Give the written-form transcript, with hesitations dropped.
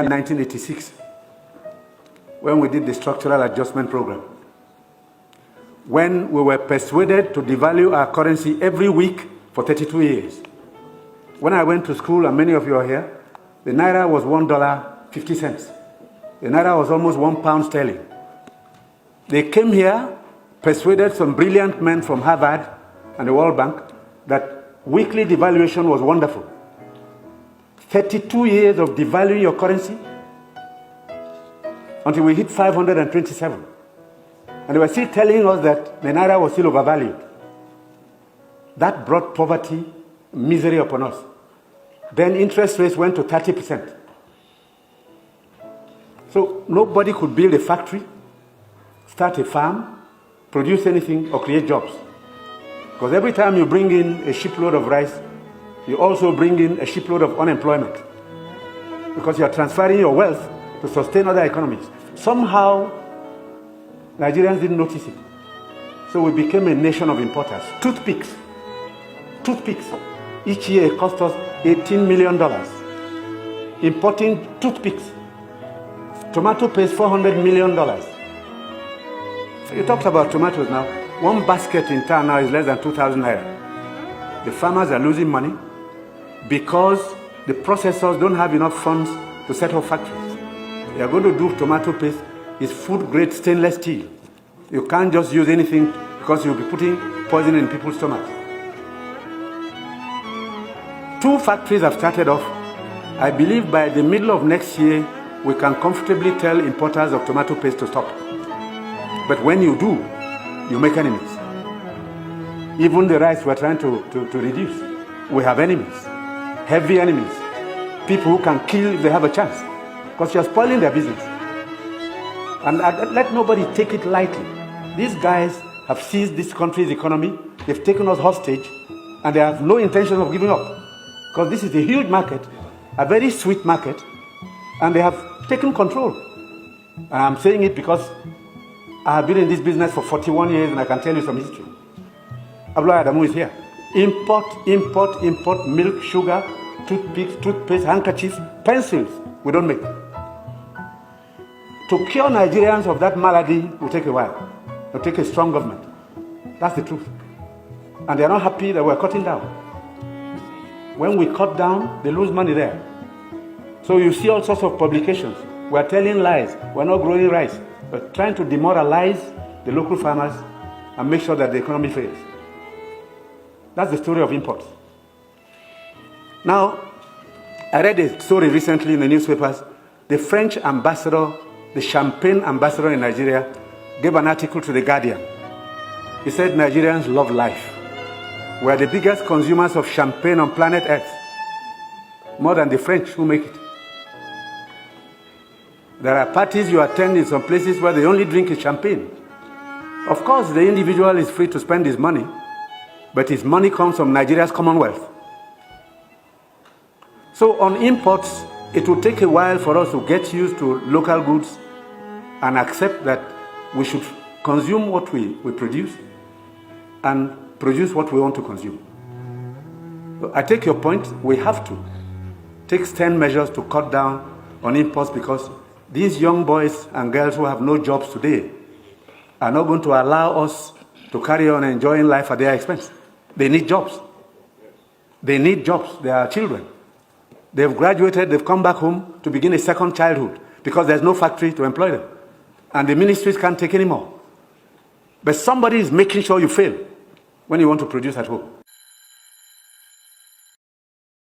in 1986 when we did the structural adjustment program, when we were persuaded to devalue our currency every week for 32 years. When I went to school, and many of you are here, the naira was $1.50. The naira was almost £1 sterling. They came here, persuaded some brilliant men from Harvard and the World Bank that weekly devaluation was wonderful. 32 years of devaluing your currency until we hit 527. And they were still telling us that the naira was still overvalued. That brought poverty, misery upon us. Then interest rates went to 30%. So nobody could build a factory, start a farm, produce anything, or create jobs. Because every time you bring in a shipload of rice, you also bring in a shipload of unemployment. Because you are transferring your wealth to sustain other economies. Somehow, Nigerians didn't notice it. So we became a nation of importers. Toothpicks. Each year it cost us $18 million. Importing toothpicks. Tomato paste, $400 million. So you talked about tomatoes now. One basket in town now is less than 2,000 naira. The farmers are losing money because the processors don't have enough funds to set up factories. They are going to do tomato paste. It's food-grade stainless steel. You can't just use anything because you'll be putting poison in people's stomachs. 2 factories have started off. I believe by the middle of next year, we can comfortably tell importers of tomato paste to stop. But when you do, you make enemies. Even the rice we're trying to reduce, we have enemies, heavy enemies, people who can kill if they have a chance, because you're spoiling their business. And let nobody take it lightly. These guys have seized this country's economy, they've taken us hostage, and they have no intention of giving up. Because this is a huge market, a very sweet market, and they have taken control. And I'm saying it because I have been in this business for 41 years and I can tell you some history. Audu Agbeh is here. Import milk, sugar, toothpicks, toothpaste, handkerchiefs, pencils. We don't make. To cure Nigerians of that malady will take a while. It will take a strong government. That's the truth. And they are not happy that we're cutting down. When we cut down, they lose money there. So you see all sorts of publications. We're telling lies. We're not growing rice. We're trying to demoralize the local farmers and make sure that the economy fails. That's the story of imports. Now, I read a story recently in the newspapers. The French ambassador, the champagne ambassador in Nigeria, gave an article to The Guardian. He said Nigerians love life. We are the biggest consumers of champagne on planet Earth, more than the French who make it. There are parties you attend in some places where the only drink is champagne. Of course, the individual is free to spend his money, but his money comes from Nigeria's commonwealth. So on imports, it will take a while for us to get used to local goods and accept that we should consume what we produce and produce what we want to consume. So I take your point. We have to take stern measures to cut down on imports because these young boys and girls who have no jobs today are not going to allow us to carry on enjoying life at their expense. They need jobs. They need jobs. They are children. They've graduated, they've come back home to begin a second childhood because there's no factory to employ them. And the ministries can't take any more. But somebody is making sure you fail when you want to produce at home.